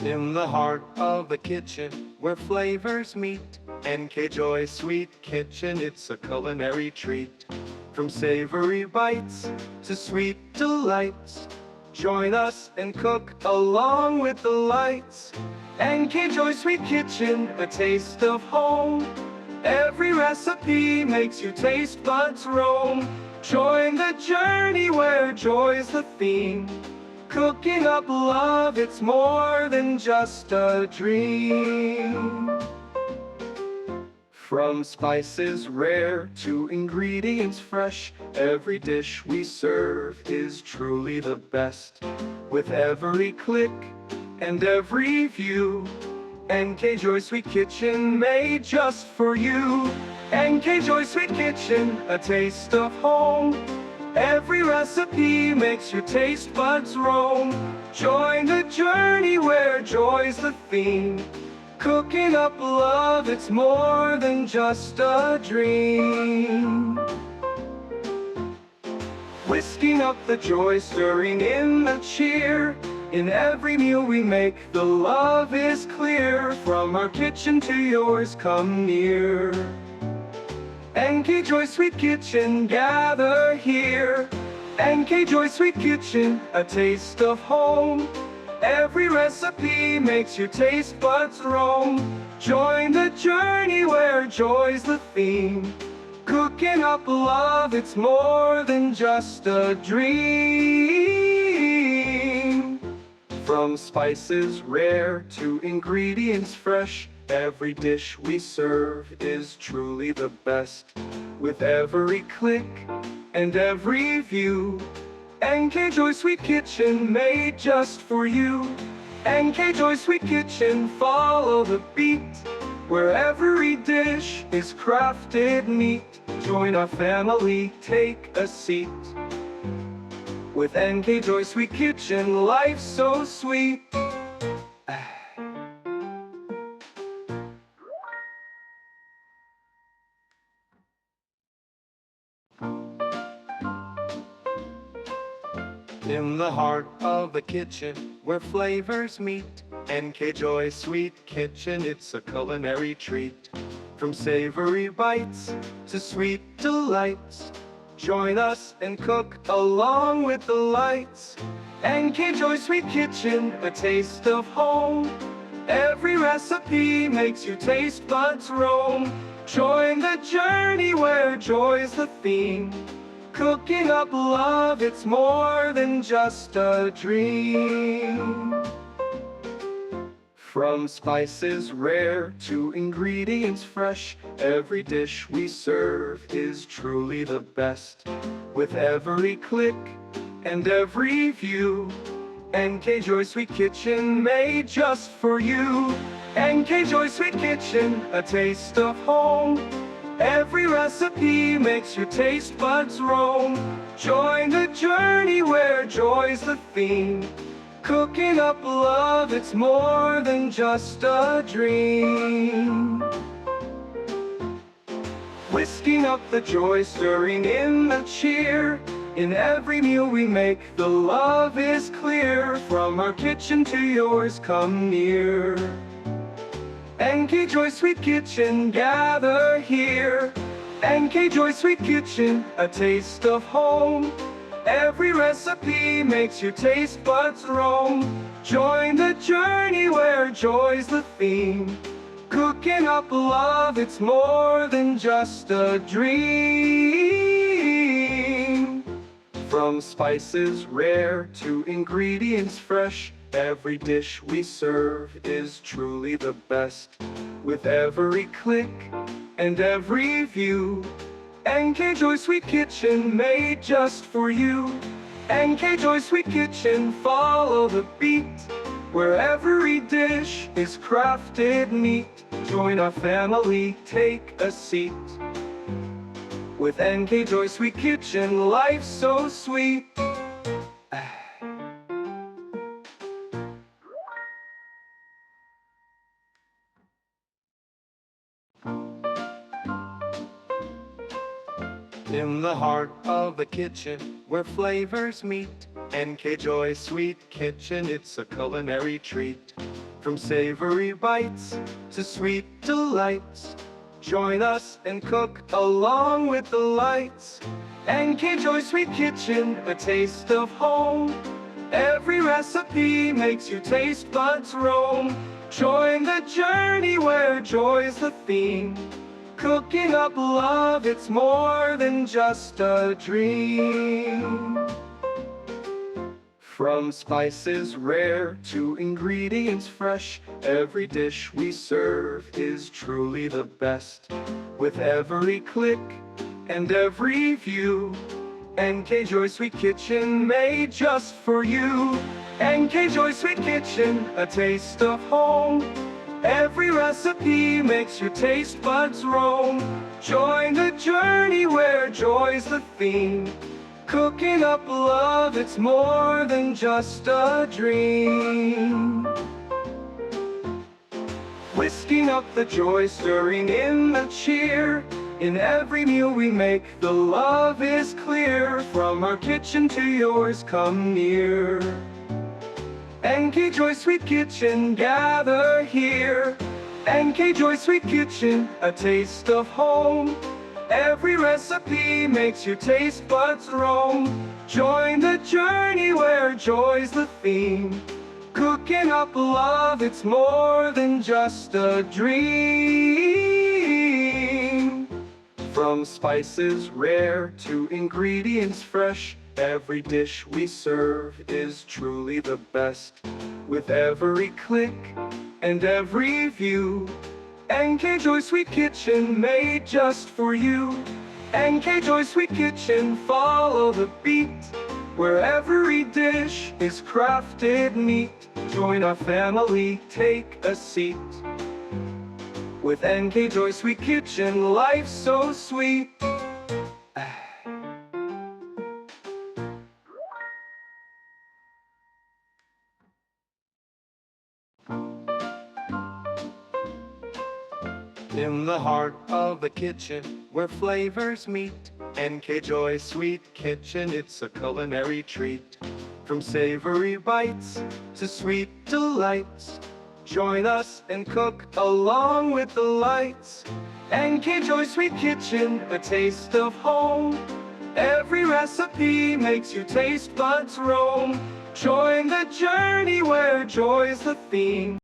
In the heart of the kitchen, where flavors meet, NK Joy Sweet Kitchen, it's a culinary treat. From savory bites to sweet delights, join us and cook along with the lights. NK Joy Sweet Kitchen, a taste of home. Every recipe makes your taste buds roam. Join the journey where joy's the theme. Cooking up love, it's more than just a dream. From spices rare to ingredients fresh, every dish we serve is truly the best. With every click and every view, NK Joy Sweet Kitchen made just for you. NK Joy Sweet Kitchen, a taste of home. Every recipe makes your taste buds roam. Join the journey where joy's the theme. Cooking up love, it's more than just a dream. Whisking up the joy, stirring in the cheer. In every meal we make, the love is clear. From our kitchen to yours, come near. NK Joy Sweet Kitchen, gather here. NK Joy Sweet Kitchen, a taste of home. Every recipe makes your taste buds roam. Join the journey where joy's the theme. Cooking up love, it's more than just a dream. From spices rare to ingredients fresh, every dish we serve is truly the best. With every click and every view, NK Joy Sweet Kitchen made just for you. NK Joy Sweet Kitchen, follow the beat. Where every dish is crafted neat. Join our family, take a seat. With NK Joy Sweet Kitchen, life's so sweet. In the heart of the kitchen, where flavors meet, NK Joy Sweet Kitchen, it's a culinary treat. From savory bites to sweet delights, join us and cook along with the lights. NK Joy Sweet Kitchen, a taste of home. Every recipe makes your taste buds roam. Join the journey where joy's the theme. Cooking up love, it's more than just a dream. From spices rare to ingredients fresh, every dish we serve is truly the best. With every click and every view, NK Joy Sweet Kitchen made just for you. NK Joy Sweet Kitchen, a taste of home. Every recipe makes your taste buds roam. Join the journey where joy's the theme. Cooking up love, it's more than just a dream. Whisking up the joy, stirring in the cheer. In every meal we make, the love is clear. From our kitchen to yours, come near. NK Joy Sweet Kitchen, gather here. NK Joy Sweet Kitchen, a taste of home. Every recipe makes your taste buds roam. Join the journey where joy's the theme. Cooking up love, it's more than just a dream. From spices rare to ingredients fresh, every dish we serve is truly the best. With every click and every view, NK Joy Sweet Kitchen made just for you. NK Joy Sweet Kitchen, follow the beat. Where every dish is crafted neat. Join our family, take a seat. With NK Joy Sweet Kitchen, life's so sweet. In the heart of the kitchen, where flavors meet, NK Joy Sweet Kitchen, it's a culinary treat. From savory bites to sweet delights, join us and cook along with the lights. NK Joy Sweet Kitchen, a taste of home. Every recipe makes your taste buds roam. Join the journey where joy's the theme. Cooking up love, it's more than just a dream. From spices rare to ingredients fresh, every dish we serve is truly the best. With every click and every view, NK Joy Sweet Kitchen made just for you. NK Joy Sweet Kitchen, a taste of home. Every recipe makes your taste buds roam. Join the journey where joy's the theme. Cooking up love, it's more than just a dream. Whisking up the joy, stirring in the cheer. In every meal we make, the love is clear. From our kitchen to yours, come near. NK Joy Sweet Kitchen, gather here. NK Joy Sweet Kitchen, a taste of home. Every recipe makes your taste buds roam. Join the journey where joy's the theme. Cooking up love, it's more than just a dream. From spices rare to ingredients fresh, every dish we serve is truly the best. With every click and every view, NK Joy Sweet Kitchen made just for you. NK Joy Sweet Kitchen, follow the beat. Where every dish is crafted neat. Join our family, take a seat. With NK Joy Sweet Kitchen, life's so sweet. In the heart of the kitchen, where flavors meet, NK Joy Sweet Kitchen, it's a culinary treat. From savory bites to sweet delights, join us and cook along with the lights. NK Joy Sweet Kitchen, a taste of home. Every recipe makes your taste buds roam. Join the journey where joy's the theme.